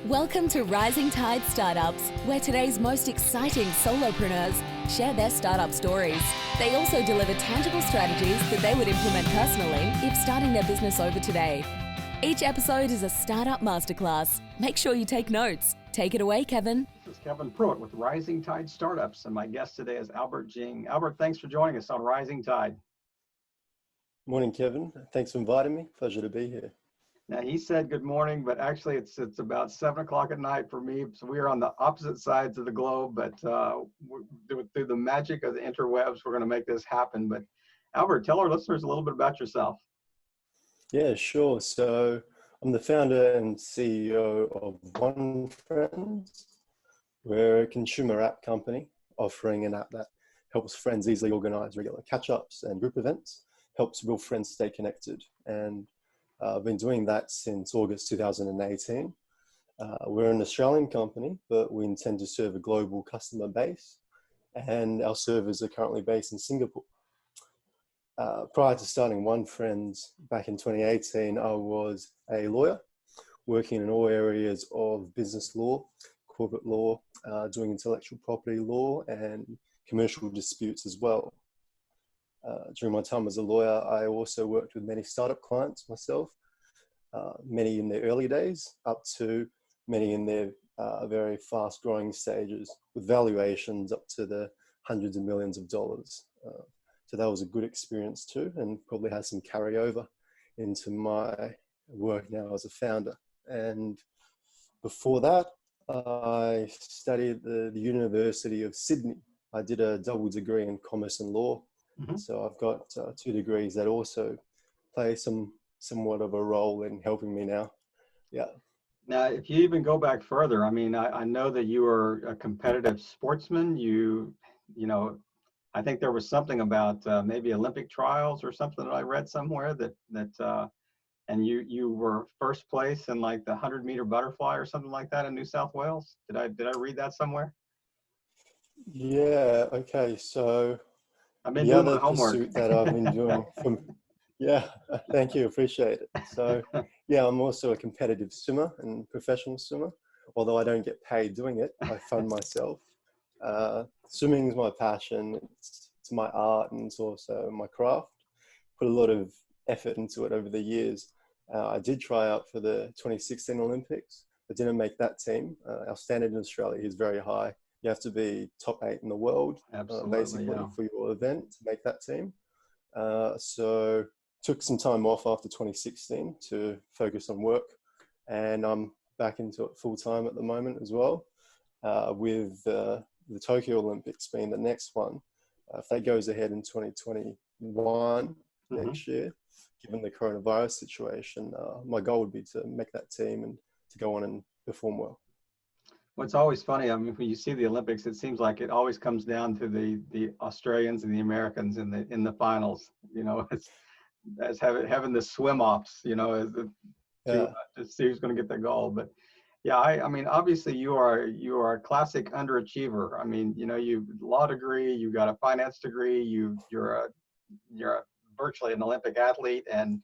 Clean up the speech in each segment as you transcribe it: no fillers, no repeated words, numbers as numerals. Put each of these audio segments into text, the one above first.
Welcome to Rising Tide Startups, where today's most exciting solopreneurs share their startup stories. They also deliver tangible strategies that they would implement personally if starting their business over today. Each episode is a startup masterclass. Make sure you take notes. Take it away, Kevin. This is Kevin Pruitt with Rising Tide Startups, and my guest today is Albert Jing. Albert, thanks for joining us on Rising Tide. Morning, Kevin. Thanks for inviting me. Pleasure to be here. Now, he said good morning, but actually it's about 7 o'clock at night for me. So we are on the opposite sides of the globe, but through the magic of the interwebs, we're going to make this happen. But Albert, tell our listeners a little bit about yourself. Yeah, sure. So I'm the founder and CEO of OneFriends. We're a consumer app company offering an app that helps friends easily organize regular catch-ups and group events, helps real friends stay connected. And I've been doing that since August 2018. We're an Australian company, but we intend to serve a global customer base, and our servers are currently based in Singapore. Prior to starting OneFriends back in 2018, I was a lawyer working in all areas of business law, corporate law, doing intellectual property law and commercial disputes as well. During my time as a lawyer, I also worked with many startup clients myself, many in their early days, up to many in their very fast growing stages with valuations up to the hundreds of millions of dollars. So that was a good experience too, and probably has some carryover into my work now as a founder. And before that, I studied at the University of Sydney. I did a double degree in commerce and law. Mm-hmm. So I've got 2 degrees that also play somewhat of a role in helping me now. Yeah. Now, if you even go back further, I mean, I know that you were a competitive sportsman. You know, I think there was something about maybe Olympic trials or something that I read somewhere and you were first place in like the 100-meter butterfly or something like that in New South Wales. Did I read that somewhere? Yeah. Okay. So I've been the doing other my homework. pursuit that I've been doing yeah, thank you, appreciate it. So yeah, I'm also a competitive swimmer and professional swimmer. Although I don't get paid doing it, I fund myself. Swimming is my passion, it's my art, and it's also my craft. Put a lot of effort into it over the years. I did try out for the 2016 Olympics, but didn't make that team. Our standard in Australia is very high. You have to be top 8 in the world, basically, yeah, for your event to make that team. So took some time off after 2016 to focus on work, and I'm back into it full time at the moment as well, with the Tokyo Olympics being the next one. If that goes ahead in 2021 next year, given the coronavirus situation, my goal would be to make that team and to go on and perform well. What's always funny, I mean, when you see the Olympics, it seems like it always comes down to the Australians and the Americans in the finals. You know, as having the swim offs, you know, to see who's going to get the gold. But yeah, I mean, obviously you are a classic underachiever. I mean, you know, you law degree, you got a finance degree, you're virtually an Olympic athlete, and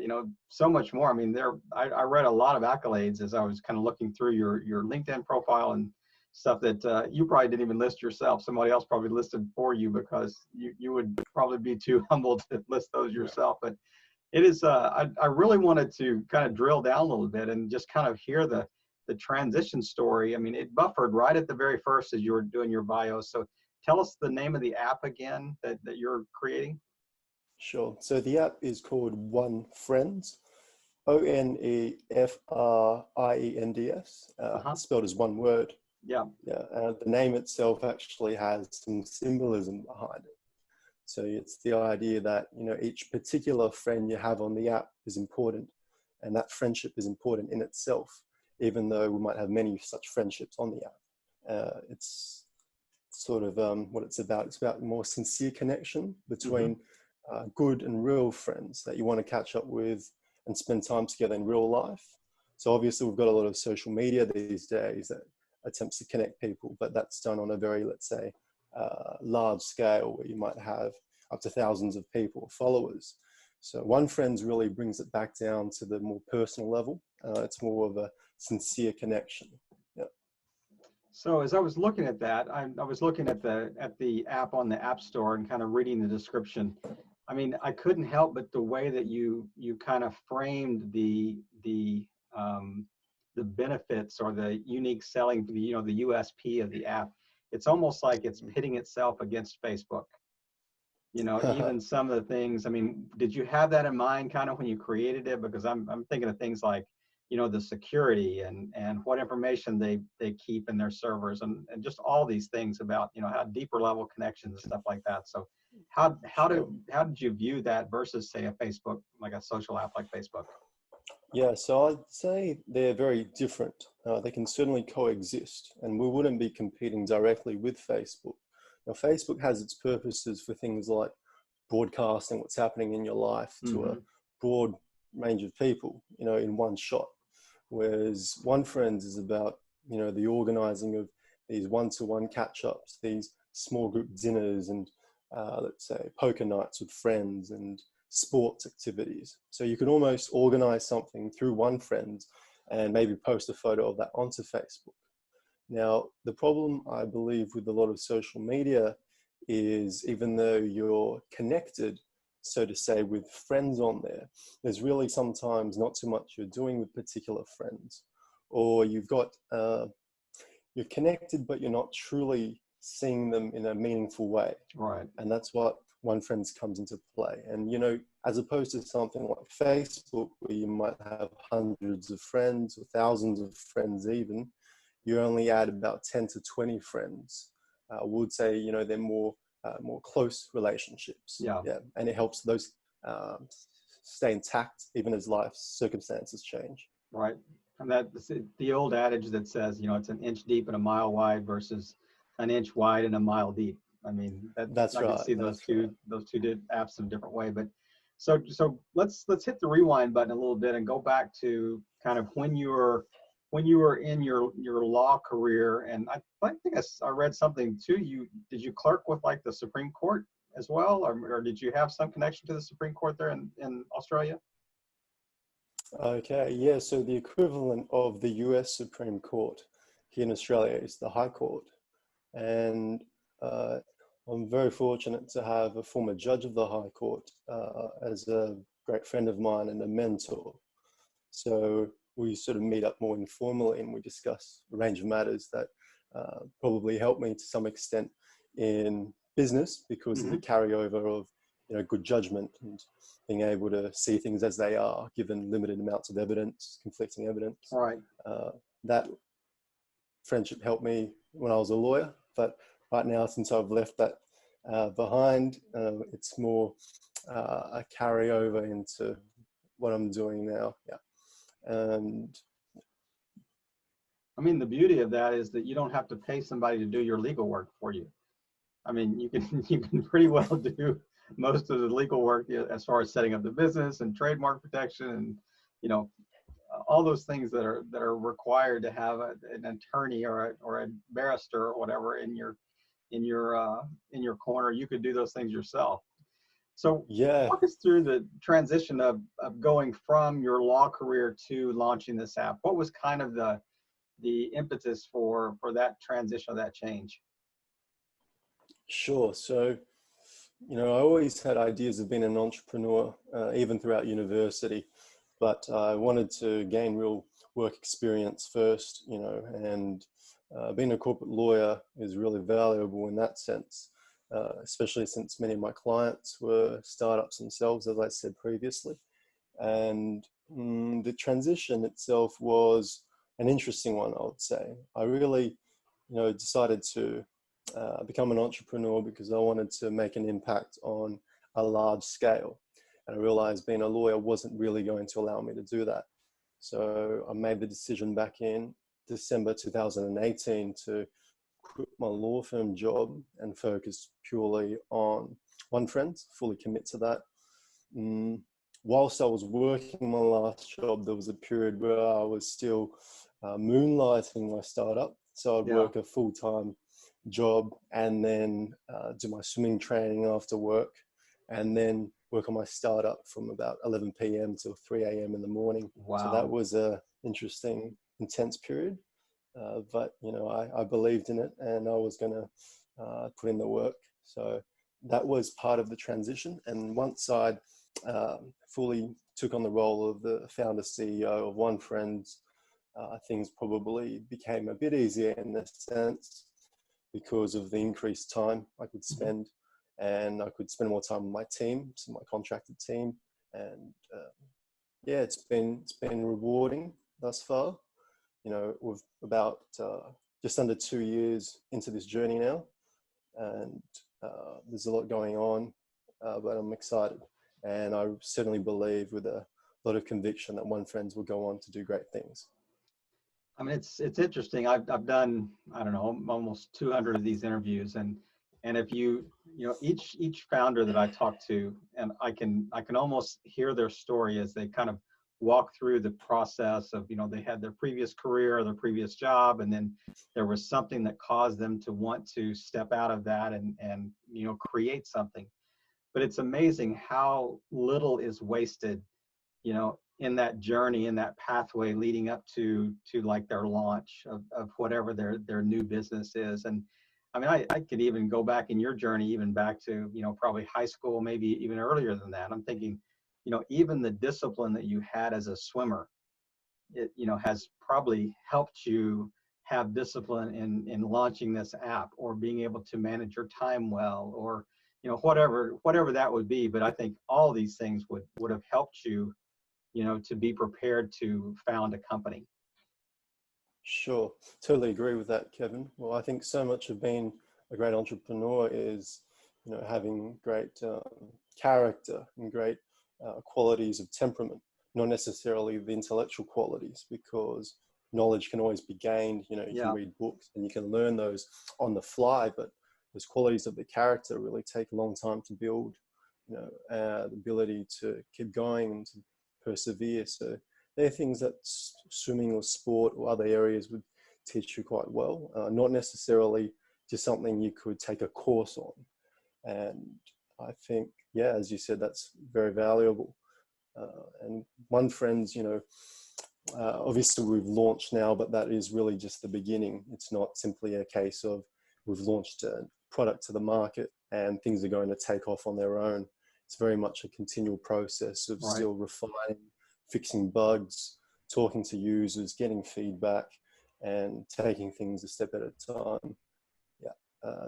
you know, so much more. I mean, I read a lot of accolades as I was kind of looking through your LinkedIn profile and stuff that you probably didn't even list yourself. Somebody else probably listed for you, because you would probably be too humble to list those yourself. But it is, I really wanted to kind of drill down a little bit and just kind of hear the transition story. I mean, it buffered right at the very first as you were doing your bio. So tell us the name of the app again that you're creating. Sure. So the app is called OneFriends, OneFriends, spelled as one word. Yeah. Yeah. And the name itself actually has some symbolism behind it. So it's the idea that, you know, each particular friend you have on the app is important, and that friendship is important in itself, even though we might have many such friendships on the app. It's sort of what it's about. It's about more sincere connection between good and real friends that you want to catch up with and spend time together in real life. So obviously we've got a lot of social media these days that attempts to connect people, but that's done on a very, let's say, large scale, where you might have up to thousands of people, followers. So OneFriends really brings it back down to the more personal level. It's more of a sincere connection. Yeah. So as I was looking at that, I was looking at the app on the App Store and kind of reading the description. I mean, I couldn't help but the way that you kind of framed the benefits or the unique selling, the USP of the app. It's almost like it's pitting itself against Facebook. Even some of the things. I mean, did you have that in mind kind of when you created it? Because I'm thinking of things like, the security and what information they keep in their servers and just all these things about, how deeper level connections and stuff like that. So how did you view that versus, say, a Facebook, like a social app like Facebook? Yeah, so I'd say they're very different. They can certainly coexist, and we wouldn't be competing directly with Facebook. Now, Facebook has its purposes for things like broadcasting what's happening in your life to a broad range of people, in one shot. Whereas OneFriends is about, the organizing of these one-to-one catch-ups, these small group dinners and, let's say, poker nights with friends and sports activities. So you can almost organize something through OneFriends and maybe post a photo of that onto Facebook. Now, the problem, I believe, with a lot of social media is even though you're connected, so to say, with friends on there, there's really sometimes not too much you're doing with particular friends. Or you've got, you're connected, but you're not truly seeing them in a meaningful way. Right. And that's what OneFriends comes into play. And, as opposed to something like Facebook, where you might have hundreds of friends or thousands of friends even, you only add about 10 to 20 friends. Would say, they're more close relationships. Yeah. And it helps those stay intact even as life's circumstances change. Right. And that's the old adage that says, it's an inch deep and a mile wide versus an inch wide and a mile deep. I mean, that's I right. can see those two did apps in a different way. But so let's hit the rewind button a little bit and go back to kind of when you were in your law career. And I think I read something too. Did you clerk with like the Supreme Court as well, or did you have some connection to the Supreme Court there in Australia? Okay, yeah. So the equivalent of the US Supreme Court here in Australia is the High Court, and I'm very fortunate to have a former judge of the High Court as a great friend of mine and a mentor. So we sort of meet up more informally and we discuss a range of matters that probably help me to some extent in business because of the carryover of good judgment and being able to see things as they are given limited amounts of evidence, conflicting evidence. Right. That friendship helped me when I was a lawyer, but right now since I've left that behind, it's more a carryover into what I'm doing now. Yeah. And I mean, the beauty of that is that you don't have to pay somebody to do your legal work for you. I mean, you can pretty well do most of the legal work as far as setting up the business and trademark protection and all those things that are required to have an attorney or a barrister or whatever in your corner. You could do those things yourself. So yeah, walk us through the transition of going from your law career to launching this app. What was kind of the impetus for that transition, that change? sure. So, I always had ideas of being an entrepreneur, even throughout university, but I wanted to gain real work experience first, and being a corporate lawyer is really valuable in that sense, especially since many of my clients were startups themselves, as I said previously. And the transition itself was an interesting one, I would say. I really, decided to become an entrepreneur because I wanted to make an impact on a large scale. And I realized being a lawyer wasn't really going to allow me to do that. So I made the decision back in December 2018 to quit my law firm job and focus purely on OneFriends, fully commit to that. Whilst I was working my last job, there was a period where I was still moonlighting my startup. So I'd work a full-time job and then do my swimming training after work and then work on my startup from about 11 p.m. till 3 a.m. in the morning. Wow. So that was a interesting, intense period. But, you know, I believed in it and I was going to put in the work. So that was part of the transition. And once I'd fully took on the role of the founder CEO of OneFriends, things probably became a bit easier in this sense because of the increased time I could spend, and I could spend more time with my team, so my contracted team. And yeah, it's been rewarding thus far. You know, we're about just under 2 years into this journey now, and there's a lot going on, but I'm excited. And I certainly believe with a lot of conviction that OneFriends will go on to do great things. I mean, it's interesting. I've done, I don't know, almost 200 of these interviews, and if you know each founder that I talk to, and I can almost hear their story as they kind of walk through the process of, you know, they had their previous career or their previous job, and then there was something that caused them to want to step out of that and you know, create something. But it's amazing how little is wasted, you know, in that journey, in that pathway leading up to like their launch of whatever their new business is. And I mean, I could even go back in your journey, even back to, you know, probably high school, maybe even earlier than that. I'm thinking, you know, even the discipline that you had as a swimmer, it, you know, has probably helped you have discipline in launching this app, or being able to manage your time well, or, you know, whatever that would be. But I think all these things would have helped you, you know, to be prepared to found a company. Sure, totally agree with that, Kevin. Well, I think so much of being a great entrepreneur is, you know, having great character and great qualities of temperament, not necessarily the intellectual qualities, because knowledge can always be gained. You know, you can read books and you can learn those on the fly, but those qualities of the character really take a long time to build. You know, the ability to keep going and to persevere. So they're things that swimming or sport or other areas would teach you quite well, not necessarily just something you could take a course on. And I think, yeah, as you said, that's very valuable. And OneFriends, you know, obviously we've launched now, but that is really just the beginning. It's not simply a case of we've launched a product to the market and things are going to take off on their own. It's very much a continual process of still refining, fixing bugs, talking to users, getting feedback, and taking things a step at a time. Yeah,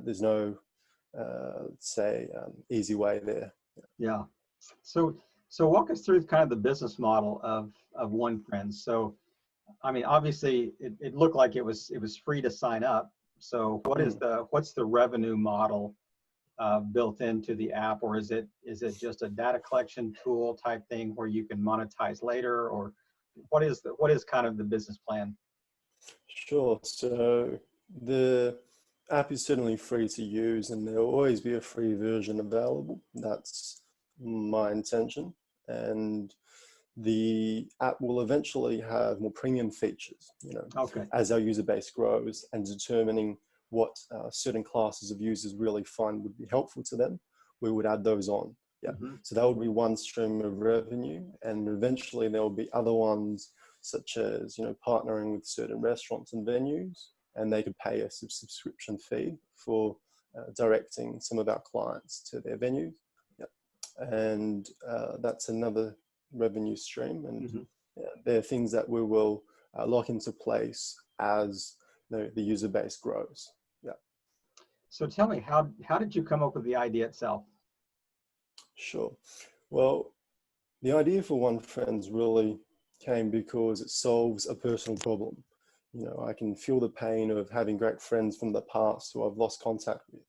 there's no, easy way there. Yeah. So walk us through kind of the business model of OneFriends. So, I mean, obviously it looked like it was free to sign up. So what's the revenue model built into the app, or is it just a data collection tool type thing where you can monetize later, or what is kind of the business plan? Sure. So the app is certainly free to use, and there will always be a free version available. That's my intention. And the app will eventually have more premium features, you know, as our user base grows, and determining what certain classes of users really find would be helpful to them, we would add those on. Yeah. So that would be one stream of revenue, and eventually there will be other ones, such as, you know, partnering with certain restaurants and venues, and they could pay a subscription fee for directing some of our clients to their venues. Yeah. And that's another revenue stream, and there are things that we will lock into place as the user base grows. Yeah. So tell me, how did you come up with the idea itself? Sure. Well, the idea for OneFriends really came because it solves a personal problem. You know, I can feel the pain of having great friends from the past who I've lost contact with.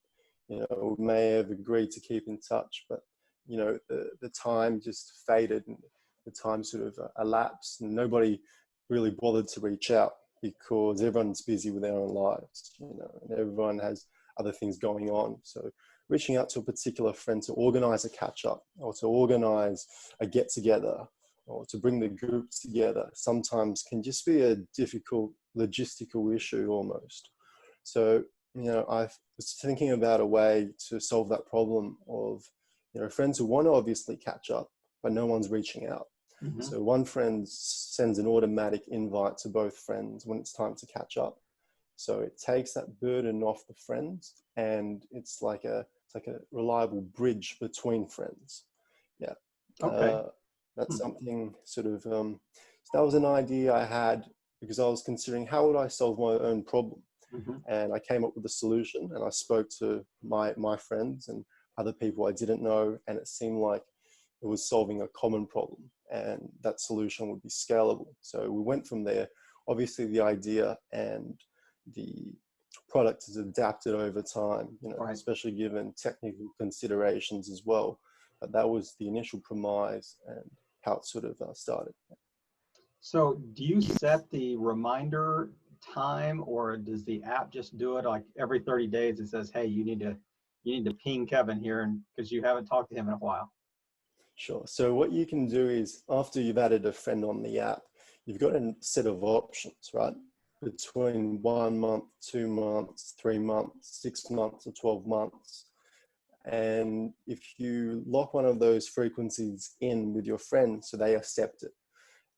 You know, we may have agreed to keep in touch, but, you know, the time just faded and the time sort of elapsed, and nobody really bothered to reach out because everyone's busy with their own lives, you know, and everyone has other things going on. So reaching out to a particular friend to organize a catch up, or to organize a get together, or to bring the group together sometimes can just be a difficult logistical issue almost. So, you know, I was thinking about a way to solve that problem of friends who want to obviously catch up, but no one's reaching out. Mm-hmm. So one friend sends an automatic invite to both friends when it's time to catch up. So it takes that burden off the friends, and it's like a reliable bridge between friends. Yeah. Okay. That's something sort of, so that was an idea I had because I was considering how would I solve my own problem. Mm-hmm. And I came up with a solution, and I spoke to my friends and other people I didn't know, and it seemed like it was solving a common problem, and that solution would be scalable. So we went from there. Obviously the idea and the product has adapted over time, Right. especially given technical considerations as well. But that was the initial premise and how it sort of started. So do you set the reminder time, or does the app just do it like every 30 days? It says, hey, you need to ping Kevin here, and because you haven't talked to him in a while. Sure. So what you can do is, after you've added a friend on the app, you've got a set of options, right? Between 1 month, 2 months, 3 months, 6 months, or 12 months. And if you lock one of those frequencies in with your friend, so they accept it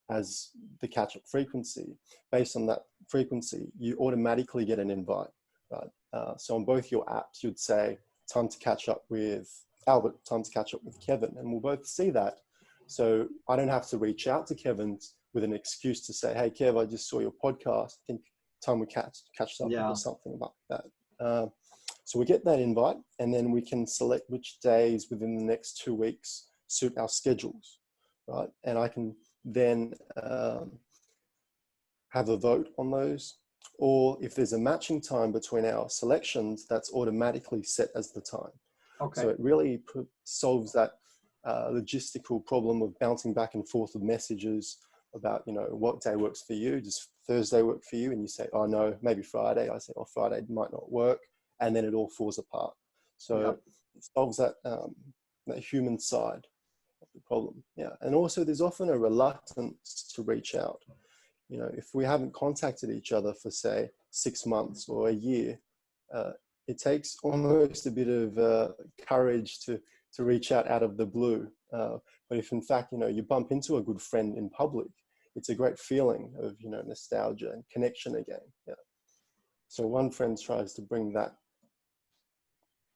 as the catch-up frequency, based on that frequency, you automatically get an invite, right? So on both your apps, you'd say, time to catch up with Albert, time to catch up with Kevin, and we'll both see that. So I don't have to reach out to Kevin with an excuse to say, hey, Kev, I just saw your podcast. I think time we catch up or something about that. So we get that invite, and then we can select which days within the next 2 weeks suit our schedules, right? And I can then have a vote on those. Or if there's a matching time between our selections, that's automatically set as the time. Okay. So it really solves that logistical problem of bouncing back and forth with messages about, what day works for you. Does Thursday work for you? And you say, oh no, maybe Friday. I say, oh, Friday might not work. And then it all falls apart. So it solves that human side of the problem. Yeah. And also there's often a reluctance to reach out. If we haven't contacted each other for, say, 6 months or a year, it takes almost a bit of courage to reach out of the blue. But if in fact, you bump into a good friend in public, it's a great feeling of, nostalgia and connection again. Yeah. So OneFriends tries to bring that.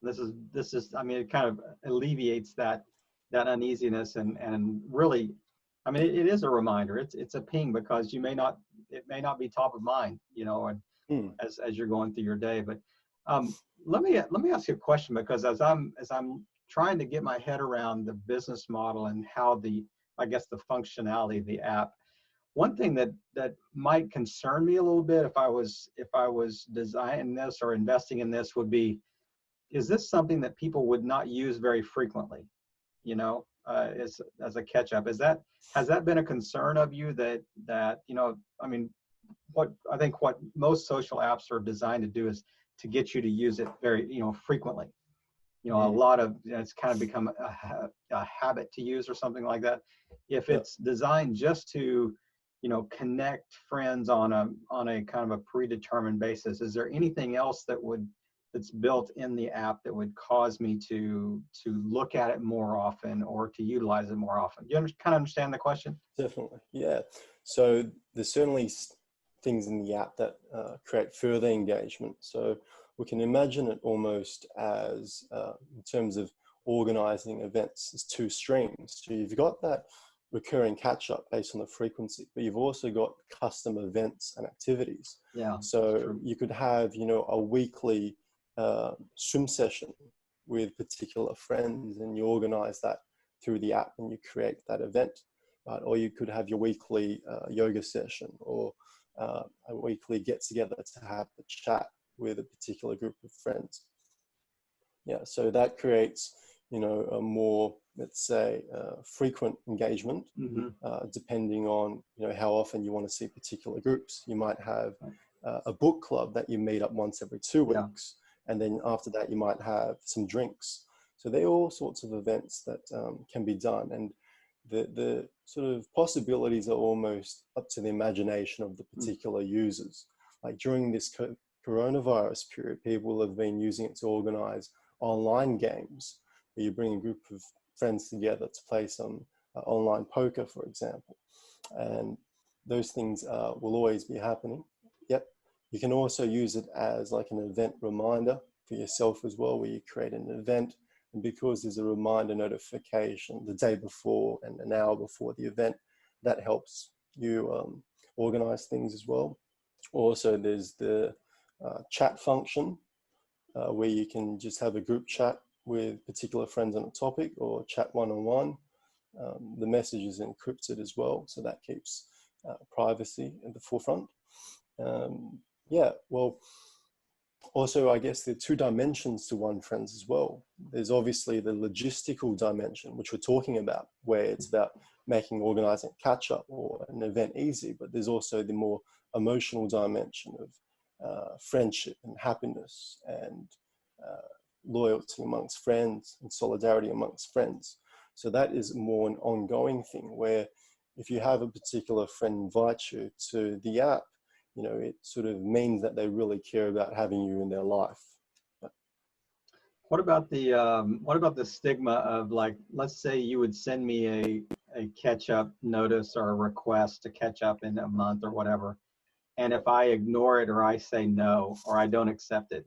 This is, I mean, it kind of alleviates that uneasiness, and really, I mean, it is a reminder. It's a ping, because it may not be top of mind, and as you're going through your day. But let me ask you a question, because as I'm trying to get my head around the business model and how I guess the functionality of the app, one thing that might concern me a little bit if I was designing this or investing in this would be, is this something that people would not use very frequently, as a catch up? Has that been a concern of you that, I mean, what most social apps are designed to do is to get you to use it very, frequently. A lot of, it's kind of become a habit to use or something like that. If it's designed just to, connect friends on a kind of a predetermined basis, is there anything else that's built in the app that would cause me to look at it more often or to utilize it more often? Do you kind of understand the question? Definitely, yeah. So there's certainly things in the app that create further engagement. So we can imagine it almost as, in terms of organizing events, as 2 streams. So you've got that recurring catch-up based on the frequency, but you've also got custom events and activities. Yeah. So you could have, a weekly swim session with particular friends, and you organize that through the app and you create that event, right? Or you could have your weekly yoga session, or a weekly get-together to have a chat with a particular group of friends. Yeah, so that creates, a more, let's say, frequent engagement, depending on, how often you want to see particular groups. You might have a book club that you meet up once every 2 weeks. And then after that, you might have some drinks. So there are all sorts of events that can be done. And the sort of possibilities are almost up to the imagination of the particular users. Like during this coronavirus period, people have been using it to organize online games where you bring a group of friends together to play some online poker, for example. And those things will always be happening. Yep. You can also use it as like an event reminder for yourself as well, where you create an event, and because there's a reminder notification the day before and an hour before the event, that helps you organize things as well. Also, there's the chat function, where you can just have a group chat with particular friends on a topic, or chat one-on-one. The message is encrypted as well, so that keeps privacy at the forefront. Yeah, well, also, I guess there are two dimensions to OneFriends as well. There's obviously the logistical dimension, which we're talking about, where it's about making organizing catch-up or an event easy, but there's also the more emotional dimension of friendship and happiness and loyalty amongst friends and solidarity amongst friends. So that is more an ongoing thing, where if you have a particular friend invite you to the app, you know, it sort of means that they really care about having you in their life. What about the stigma of, like, let's say you would send me a catch-up notice or a request to catch up in a month or whatever, and if I ignore it or I say no or I don't accept it,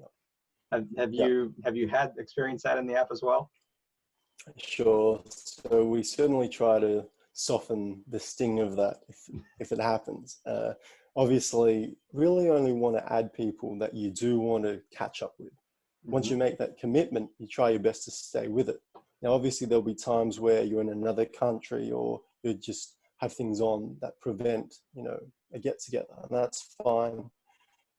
have you had experienced that in the app as well? Sure. So we certainly try to soften the sting of that if it happens. Obviously, really only want to add people that you do want to catch up with. Once you make that commitment, you try your best to stay with it. Now, obviously, there'll be times where you're in another country or you just have things on that prevent, you know, a get-together, and that's fine.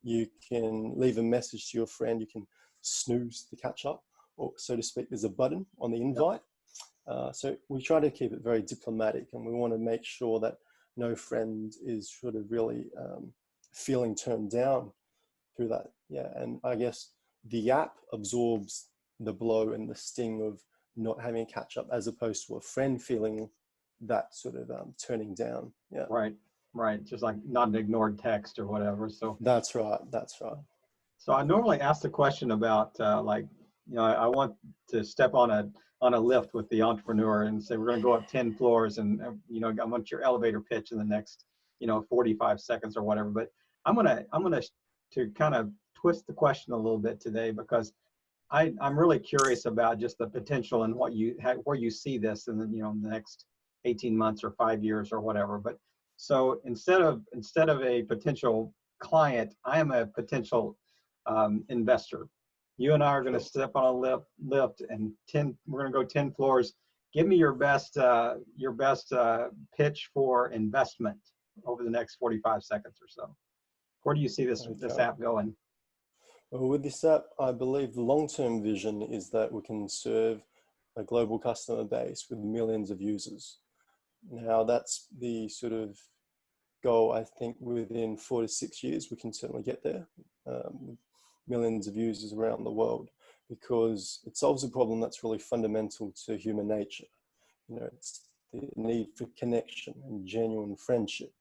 You can leave a message to your friend. You can snooze the catch-up, or so to speak. There's a button on the invite. So we try to keep it very diplomatic, and we want to make sure that no friend is sort of really feeling turned down through that. Yeah, and I guess the app absorbs the blow and the sting of not having a catch up, as opposed to a friend feeling that sort of turning down. Yeah. Right. Just like not an ignored text or whatever. So that's right. That's right. So I normally ask the question about like, you know, I want to step on a lift with the entrepreneur and say, we're going to go up 10 floors and, you know, I want your elevator pitch in the next, you know, 45 seconds or whatever. But I'm going to kind of twist the question a little bit today, because I'm really curious about just the potential and where you see this in the, you know, in the next 18 months or 5 years or whatever. But so instead of a potential client, I am a potential investor. You and I are going to step on a lift and we're going to go 10 floors. Give me your best pitch for investment over the next 45 seconds or so. Where do you see this app going? Well, with this app, I believe the long-term vision is that we can serve a global customer base with millions of users. Now, that's the sort of goal. I think within 4 to 6 years, we can certainly get there, with millions of users around the world, because it solves a problem that's really fundamental to human nature. You know, it's the need for connection and genuine friendship.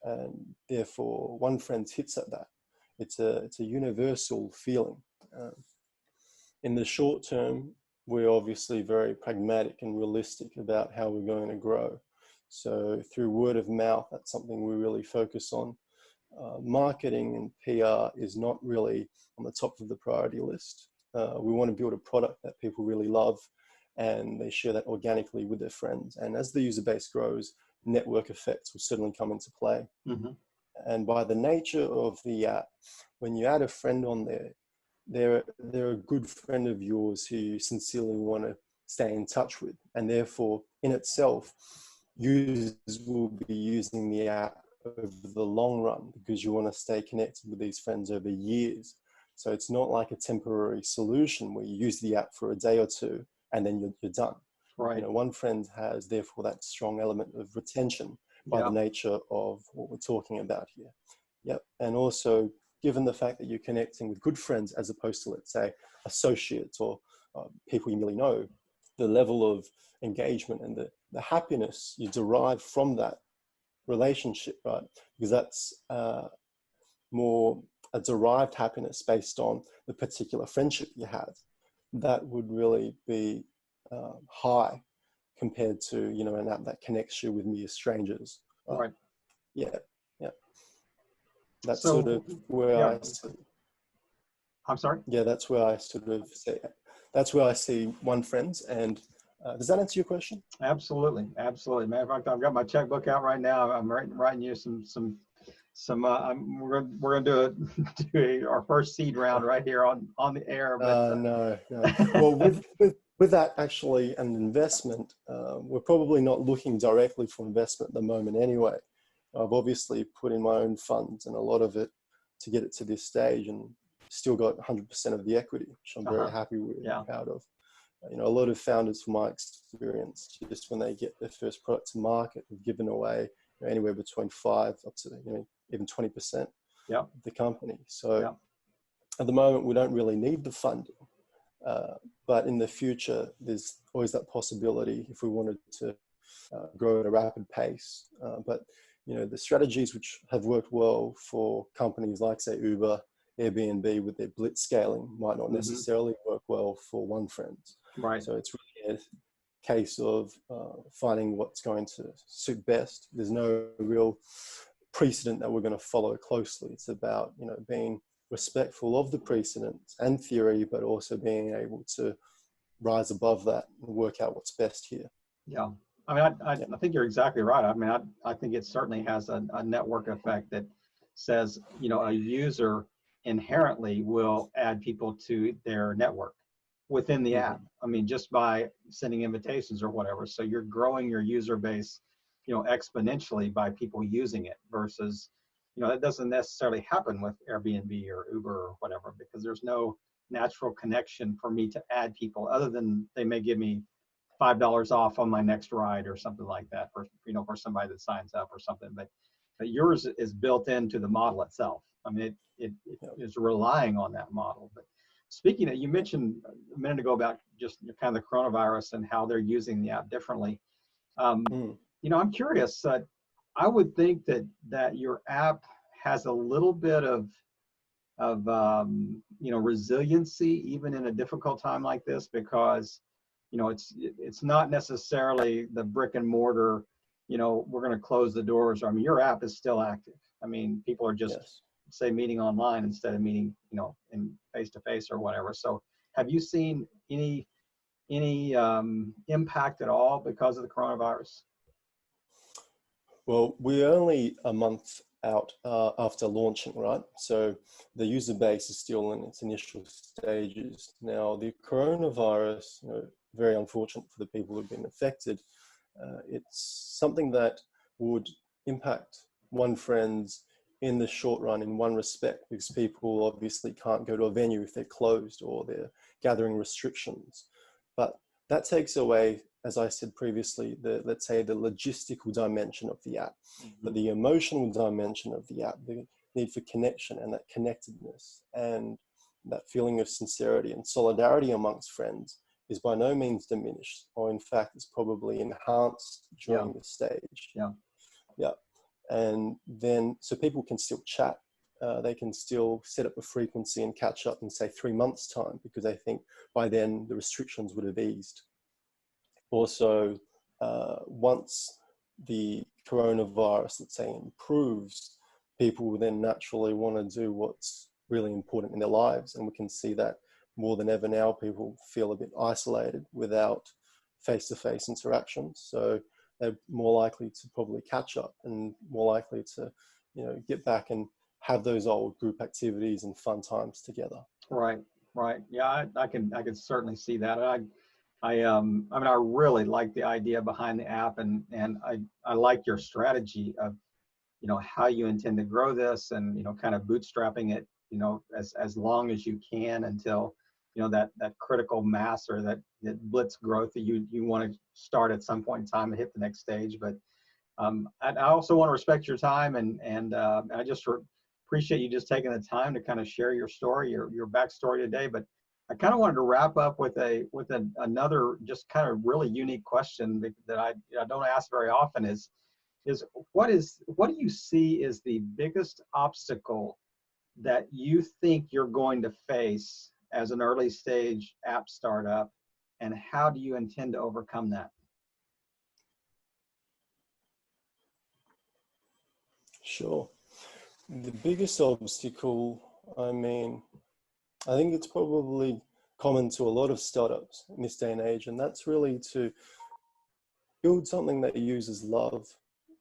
And therefore, OneFriends hits at that. It's a universal feeling. In the short term, we're obviously very pragmatic and realistic about how we're going to grow. So through word of mouth, that's something we really focus on. Marketing and PR is not really on the top of the priority list. We want to build a product that people really love, and they share that organically with their friends. And as the user base grows, network effects will certainly come into play. And by the nature of the app, when you add a friend on there, they're a good friend of yours who you sincerely want to stay in touch with. And therefore, in itself, users will be using the app over the long run, because you want to stay connected with these friends over years. So it's not like a temporary solution where you use the app for a day or two and then you're done. Right. You know, OneFriend has therefore that strong element of retention by the nature of what we're talking about here. Yep. And also, given the fact that you're connecting with good friends as opposed to, let's say, associates or people you really know, the level of engagement and the happiness you derive from that relationship, right? Because that's more a derived happiness based on the particular friendship you had. That would really be high compared to, you know, an app that connects you with mere strangers. Right. Yeah, yeah. That's So, sort of where yeah, I see. I'm sorry. Yeah, that's where I sort of say. That's where I see OneFriends. And does that answer your question? Absolutely, absolutely. Matter of fact, I've got my checkbook out right now. I'm writing you some. We're gonna do our first seed round right here on the air. But No, no. Well, with that actually an investment, we're probably not looking directly for investment at the moment anyway. I've obviously put in my own funds and a lot of it to get it to this stage, and still got 100% of the equity, which I'm very happy with and proud of. You know, a lot of founders, from my experience, just when they get their first product to market, have given away, you know, anywhere between 5 up to, you know, even 20% of the company. So at the moment, we don't really need the funding, but in the future, there's always that possibility if we wanted to grow at a rapid pace. But you know, the strategies which have worked well for companies like, say, Uber, Airbnb with their blitz scaling might not necessarily work well for OneFriends. right. So it's really a case of finding what's going to suit best. There's no real precedent that we're going to follow closely. It's about, you know, being respectful of the precedents and theory, but also being able to rise above that and work out what's best here. Yeah. I mean, I think you're exactly right. I mean, I think it certainly has a network effect that says, you know, a user inherently will add people to their network within the app. I mean, just by sending invitations or whatever. So you're growing your user base, you know, exponentially by people using it versus, you know, that doesn't necessarily happen with Airbnb or Uber or whatever, because there's no natural connection for me to add people other than they may give me $5 off on my next ride or something like that, for, you know, for somebody that signs up or something. But yours is built into the model itself. I mean, it is relying on that model. But speaking of, you mentioned a minute ago about just kind of the coronavirus and how they're using the app differently. You know, I'm curious. I would think that your app has a little bit of you know, resiliency even in a difficult time like this, because you know, it's not necessarily the brick and mortar, you know, we're going to close the doors. I mean, your app is still active. I mean, people are just say meeting online instead of meeting, you know, in face to face or whatever. So have you seen any impact at all because of the coronavirus? Well, we're only a month out after launching, right? So the user base is still in its initial stages. Now, the coronavirus, you know, very unfortunate for the people who've been affected. It's something that would impact OneFriends in the short run in one respect, because people obviously can't go to a venue if they're closed or they're gathering restrictions. But that takes away, as I said previously, let's say the logistical dimension of the app, but the emotional dimension of the app, the need for connection and that connectedness and that feeling of sincerity and solidarity amongst friends is by no means diminished, or in fact, it's probably enhanced during the stage. And then, so people can still chat, they can still set up a frequency and catch up in, say, 3 months' time, because they think by then the restrictions would have eased. Also, once the coronavirus, let's say, improves, people will then naturally want to do what's really important in their lives. And we can see that more than ever now, people feel a bit isolated without face-to-face interactions. So they're more likely to probably catch up and more likely to, you know, get back and have those old group activities and fun times together. Right. Yeah, I can certainly see that. I mean, I really like the idea behind the app, and I like your strategy of, you know, how you intend to grow this, and, you know, kind of bootstrapping it, you know, as long as you can until, you know, that critical mass or that blitz growth that you want to start at some point in time and hit the next stage. But I also want to respect your time, and I just appreciate you just taking the time to kind of share your story, your backstory today. But I kind of wanted to wrap up with another just kind of really unique question that I don't ask very often is what do you see as the biggest obstacle that you think you're going to face as an early stage app startup and how do you intend to overcome that? Sure. The biggest obstacle, I mean, I think it's probably common to a lot of startups in this day and age, and that's really to build something that users love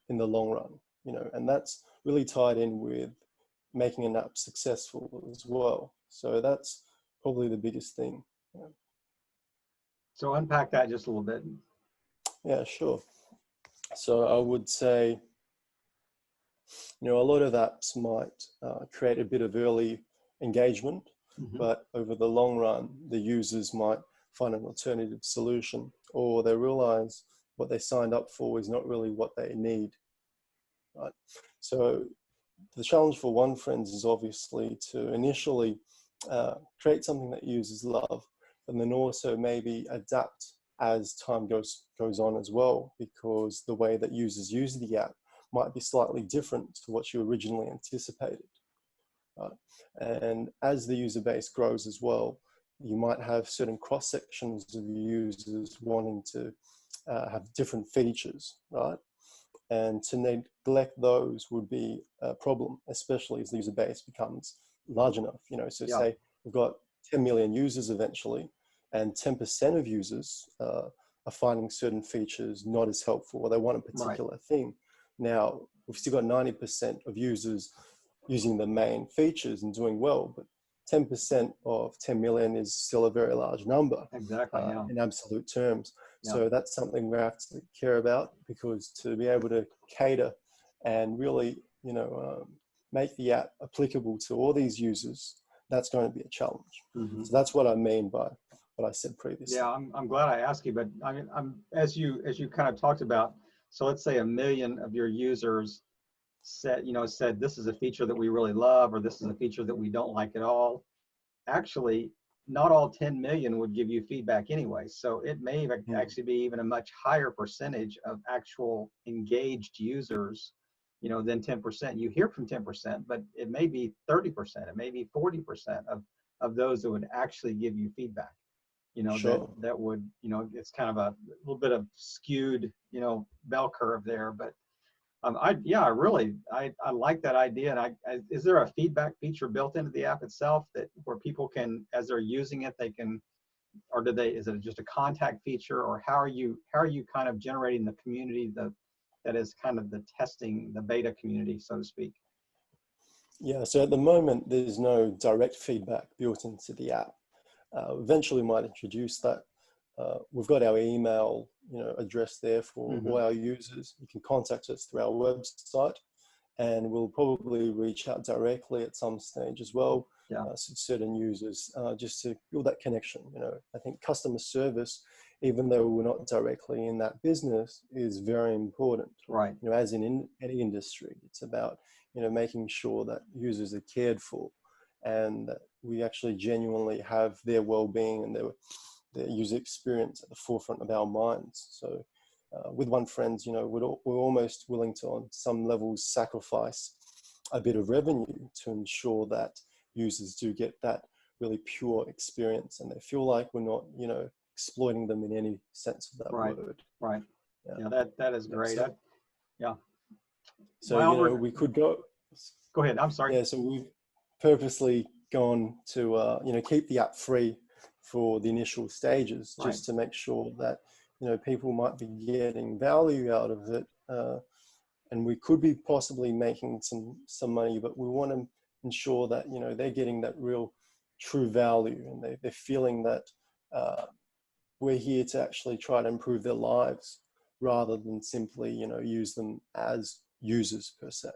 in the long run, and that's really tied in with making an app successful as well. So that's probably the biggest thing. Yeah, So unpack that just a little bit. yeah, sure. So I would say, a lot of apps might create a bit of early engagement, but over the long run, the users might find an alternative solution, or they realize what they signed up for is not really what they need, right? So the challenge for OneFriends is obviously to initially create something that users love, and then also maybe adapt as time goes on as well, because the way that users use the app might be slightly different to what you originally anticipated. And as the user base grows as well, you might have certain cross sections of users wanting to have different features, right? And to neglect those would be a problem, especially as the user base becomes large enough. So Yeah. say we've got 10 million users eventually, and 10% of users are finding certain features not as helpful, or they want a particular thing. Now, we've still got 90% of users using the main features and doing well, but 10% of 10 million is still a very large number. Exactly. Yeah. In absolute terms. Yeah. So that's something we have to care about, because to be able to cater and really, make the app applicable to all these users, that's going to be a challenge. So that's what I mean by what I said previously. Yeah, I'm glad I asked you, but I mean, as you kind of talked about, so let's say 1 million of your users said this is a feature that we really love, or this is a feature that we don't like at all. Actually, not all 10 million would give you feedback anyway. So it may actually be even a much higher percentage of actual engaged users, than 10%. You hear from 10%, but it may be 30%, it may be 40% of those that would actually give you feedback. Sure. that would, it's kind of a little bit of skewed, bell curve there. But I like that idea. And is there a feedback feature built into the app itself where people can, as they're using it, they can, or is it just a contact feature, or how are you kind of generating the community that is kind of the testing, the beta community, so to speak? Yeah, so at the moment, there's no direct feedback built into the app. Eventually might introduce that. We've got our email, address there for all our users. You can contact us through our website, and we'll probably reach out directly at some stage as well. Yeah. To certain users, just to build that connection. I think customer service, even though we're not directly in that business, is very important. Right. As in any industry, it's about making sure that users are cared for, and that we actually genuinely have their well-being and their user experience at the forefront of our minds. So with OneFriends, we're almost willing to, on some levels, sacrifice a bit of revenue to ensure that users do get that really pure experience, and they feel like we're not, exploiting them in any sense of that word. Right. Yeah, that is great. So, yeah. So, Well, we could go. Go ahead. I'm sorry. Yeah. So we've purposely gone to, keep the app free for the initial stages, just to make sure that, people might be getting value out of it. And we could be possibly making some money, but we want to ensure that, they're getting that real true value, and they're feeling that we're here to actually try to improve their lives rather than simply, use them as users per se.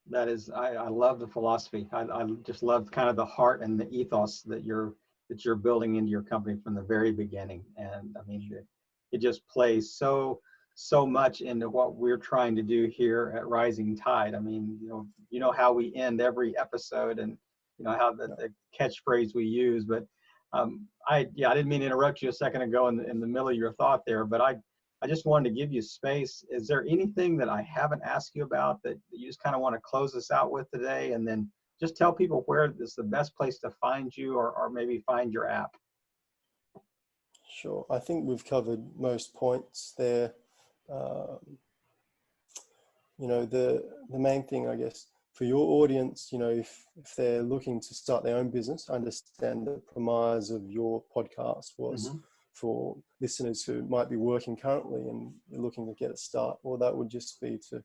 That is, I love the philosophy. I just love kind of the heart and the ethos that you're building into your company from the very beginning. And I mean, it just plays so much into what we're trying to do here at Rising Tide. I mean, you know how we end every episode, and how the catchphrase we use. But I didn't mean to interrupt you a second ago in the middle of your thought there, but I just wanted to give you space. Is there anything that I haven't asked you about that you just kind of want to close us out with today? And then just tell people where is the best place to find you, or maybe find your app. Sure. I think we've covered most points there. The main thing, I guess, for your audience, if they're looking to start their own business, I understand the premise of your podcast was for listeners who might be working currently and looking to get a start. Well, that would just be to,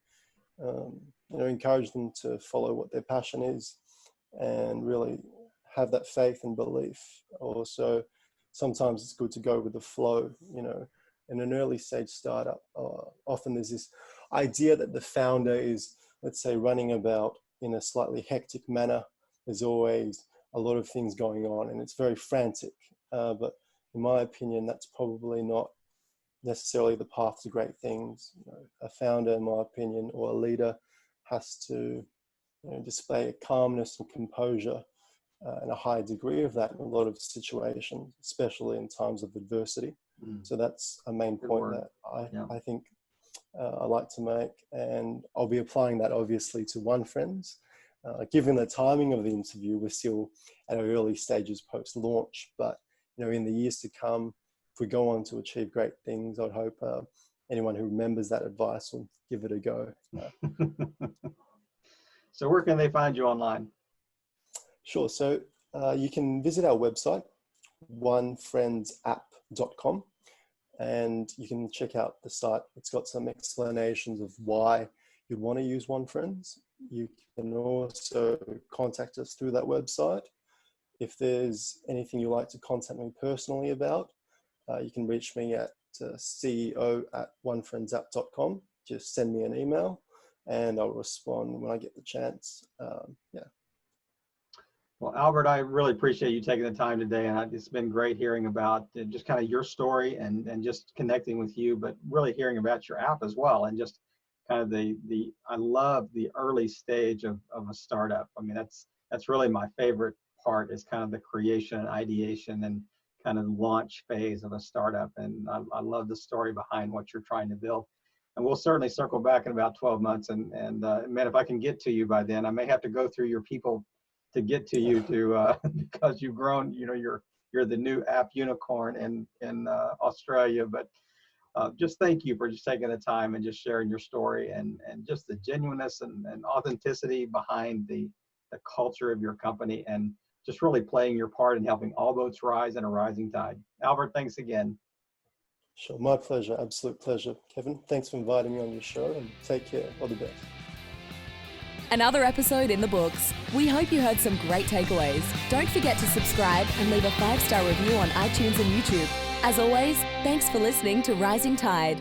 encourage them to follow what their passion is and really have that faith and belief. Also, sometimes it's good to go with the flow. In an early stage startup, often there's this idea that the founder is, let's say, running about in a slightly hectic manner. There's always a lot of things going on and it's very frantic. But in my opinion, that's probably not necessarily the path to great things. A founder, in my opinion, or a leader has to display a calmness and composure and a high degree of that in a lot of situations, especially in times of adversity. So that's a main point that I think I like to make, and I'll be applying that obviously to OneFriends. Given the timing of the interview, we're still at our early stages post-launch, but in the years to come, if we go on to achieve great things, I'd hope anyone who remembers that advice will give it a go. So where can they find you online? Sure. So you can visit our website, onefriendsapp.com, and you can check out the site. It's got some explanations of why you'd want to use OneFriends. You can also contact us through that website. If there's anything you'd like to contact me personally about, you can reach me at ceo@onefriendsapp.com. Just send me an email and I'll respond when I get the chance. Well, Albert, I really appreciate you taking the time today, and it's been great hearing about just kind of your story and just connecting with you, but really hearing about your app as well, and just kind of I love the early stage of a startup. I mean, that's really my favorite part, is kind of the creation and ideation and kind of launch phase of a startup, and I love the story behind what you're trying to build. And we'll certainly circle back in about 12 months, and man, if I can get to you by then, I may have to go through your people to get to you because you've grown. You're the new app unicorn in Australia. But just thank you for just taking the time and just sharing your story and just the genuineness and authenticity behind the culture of your company, and just really playing your part in helping all boats rise in a rising tide. Albert, thanks again. Sure, my pleasure, absolute pleasure. Kevin, thanks for inviting me on your show, and take care. All the best. Another episode in the books. We hope you heard some great takeaways. Don't forget to subscribe and leave a 5-star review on iTunes and YouTube. As always, thanks for listening to Rising Tide.